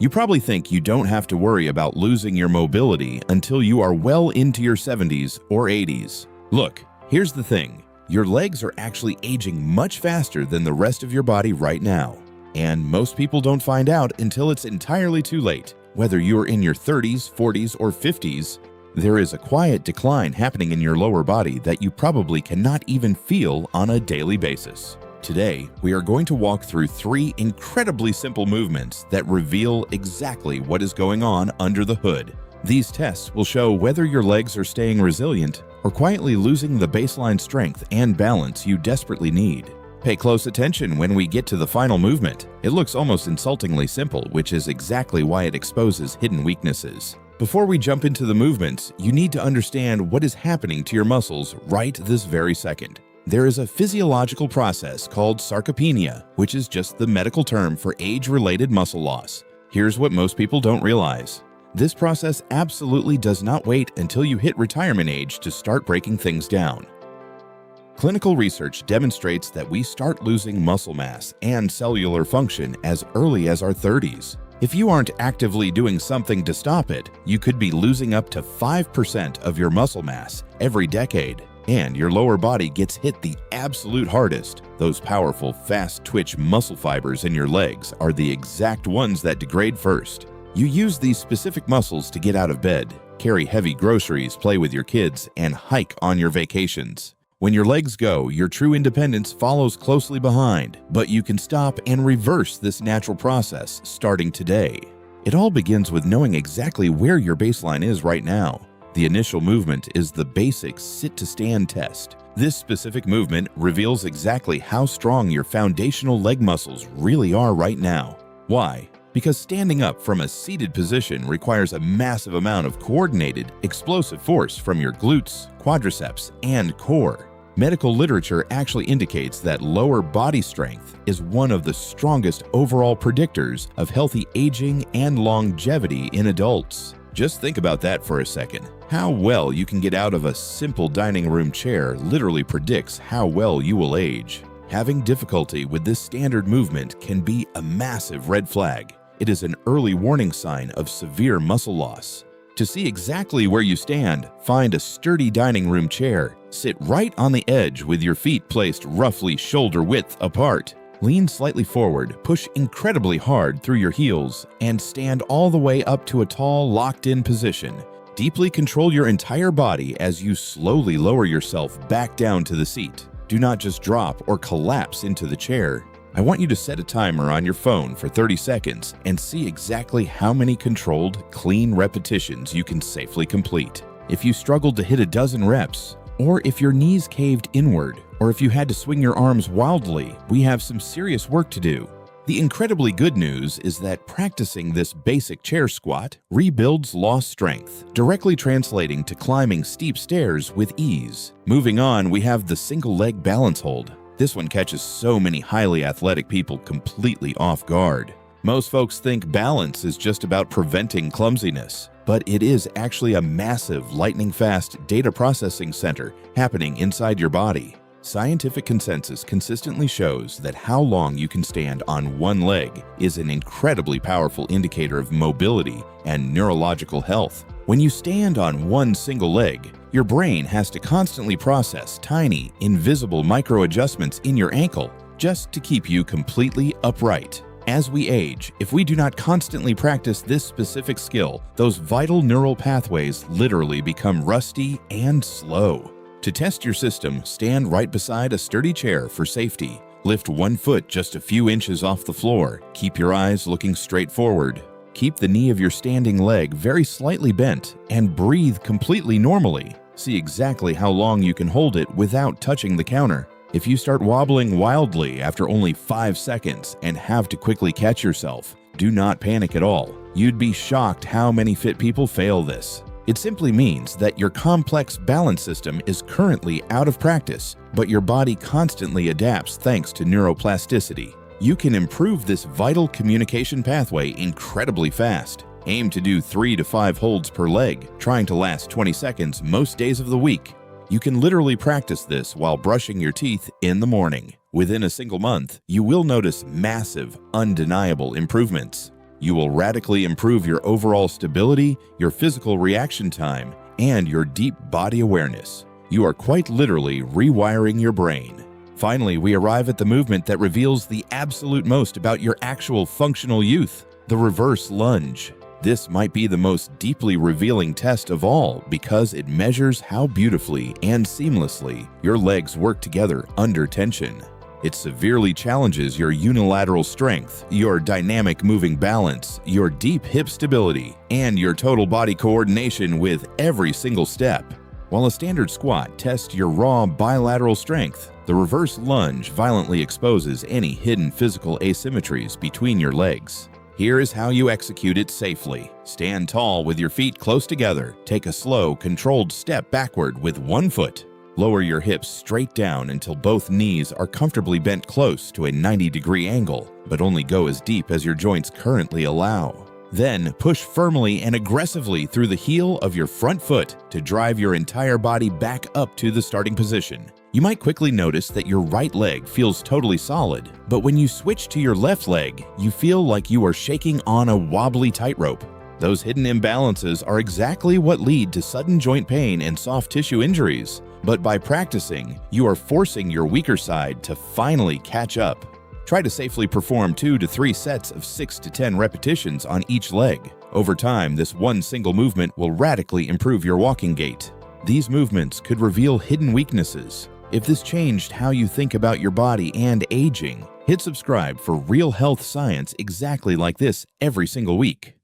You probably think you don't have to worry about losing your mobility until you are well into your 70s or 80s. Look, here's the thing. Your legs are actually aging much faster than the rest of your body right now. And most people don't find out until it's entirely too late. Whether you're in your 30s, 40s, or 50s, there is a quiet decline happening in your lower body that you probably cannot even feel on a daily basis. Today, we are going to walk through 3 incredibly simple movements that reveal exactly what is going on under the hood. These tests will show whether your legs are staying resilient or quietly losing the baseline strength and balance you desperately need. Pay close attention when we get to the final movement. It looks almost insultingly simple, which is exactly why it exposes hidden weaknesses. Before we jump into the movements, you need to understand what is happening to your muscles right this very second. There is a physiological process called sarcopenia, which is just the medical term for age-related muscle loss. Here's what most people don't realize. This process absolutely does not wait until you hit retirement age to start breaking things down. Clinical research demonstrates that we start losing muscle mass and cellular function as early as our 30s. If you aren't actively doing something to stop it, you could be losing up to 5% of your muscle mass every decade. And your lower body gets hit the absolute hardest. Those powerful, fast-twitch muscle fibers in your legs are the exact ones that degrade first. You use these specific muscles to get out of bed, carry heavy groceries, play with your kids, and hike on your vacations. When your legs go, your true independence follows closely behind, but you can stop and reverse this natural process starting today. It all begins with knowing exactly where your baseline is right now. The initial movement is the basic sit-to-stand test. This specific movement reveals exactly how strong your foundational leg muscles really are right now. Why? Because standing up from a seated position requires a massive amount of coordinated, explosive force from your glutes, quadriceps, and core. Medical literature actually indicates that lower body strength is one of the strongest overall predictors of healthy aging and longevity in adults. Just think about that for a second. How well you can get out of a simple dining room chair literally predicts how well you will age. Having difficulty with this standard movement can be a massive red flag. It is an early warning sign of severe muscle loss. To see exactly where you stand, find a sturdy dining room chair. Sit right on the edge with your feet placed roughly shoulder width apart. Lean slightly forward, push incredibly hard through your heels, and stand all the way up to a tall, locked-in position. Deeply control your entire body as you slowly lower yourself back down to the seat. Do not just drop or collapse into the chair. I want you to set a timer on your phone for 30 seconds and see exactly how many controlled, clean repetitions you can safely complete. If you struggled to hit a dozen reps, or if your knees caved inward, or if you had to swing your arms wildly, we have some serious work to do. The incredibly good news is that practicing this basic chair squat rebuilds lost strength, directly translating to climbing steep stairs with ease. Moving on, we have the single leg balance hold. This one catches so many highly athletic people completely off guard. Most folks think balance is just about preventing clumsiness, but it is actually a massive lightning-fast data processing center happening inside your body. Scientific consensus consistently shows that how long you can stand on one leg is an incredibly powerful indicator of mobility and neurological health. When you stand on one single leg, your brain has to constantly process tiny, invisible micro-adjustments in your ankle just to keep you completely upright. As we age, if we do not constantly practice this specific skill, those vital neural pathways literally become rusty and slow. To test your system, stand right beside a sturdy chair for safety. Lift one foot just a few inches off the floor. Keep your eyes looking straight forward. Keep the knee of your standing leg very slightly bent and breathe completely normally. See exactly how long you can hold it without touching the counter. If you start wobbling wildly after only 5 seconds and have to quickly catch yourself, do not panic at all. You'd be shocked how many fit people fail this. It simply means that your complex balance system is currently out of practice, but your body constantly adapts thanks to neuroplasticity. You can improve this vital communication pathway incredibly fast. Aim to do 3 to 5 holds per leg, trying to last 20 seconds most days of the week. You can literally practice this while brushing your teeth in the morning. Within a single month, you will notice massive, undeniable improvements. You will radically improve your overall stability, your physical reaction time, and your deep body awareness. You are quite literally rewiring your brain. Finally, we arrive at the movement that reveals the absolute most about your actual functional youth, the reverse lunge. This might be the most deeply revealing test of all because it measures how beautifully and seamlessly your legs work together under tension. It severely challenges your unilateral strength, your dynamic moving balance, your deep hip stability, and your total body coordination with every single step. While a standard squat tests your raw bilateral strength, the reverse lunge violently exposes any hidden physical asymmetries between your legs. Here is how you execute it safely. Stand tall with your feet close together. Take a slow, controlled step backward with one foot. Lower your hips straight down until both knees are comfortably bent close to a 90-degree angle, but only go as deep as your joints currently allow. Then push firmly and aggressively through the heel of your front foot to drive your entire body back up to the starting position. You might quickly notice that your right leg feels totally solid, but when you switch to your left leg, you feel like you are shaking on a wobbly tightrope. Those hidden imbalances are exactly what lead to sudden joint pain and soft tissue injuries. But by practicing, you are forcing your weaker side to finally catch up. Try to safely perform 2 to 3 sets of 6 to 10 repetitions on each leg. Over time, this one single movement will radically improve your walking gait. These movements could reveal hidden weaknesses. If this changed how you think about your body and aging, hit subscribe for real health science exactly like this every single week.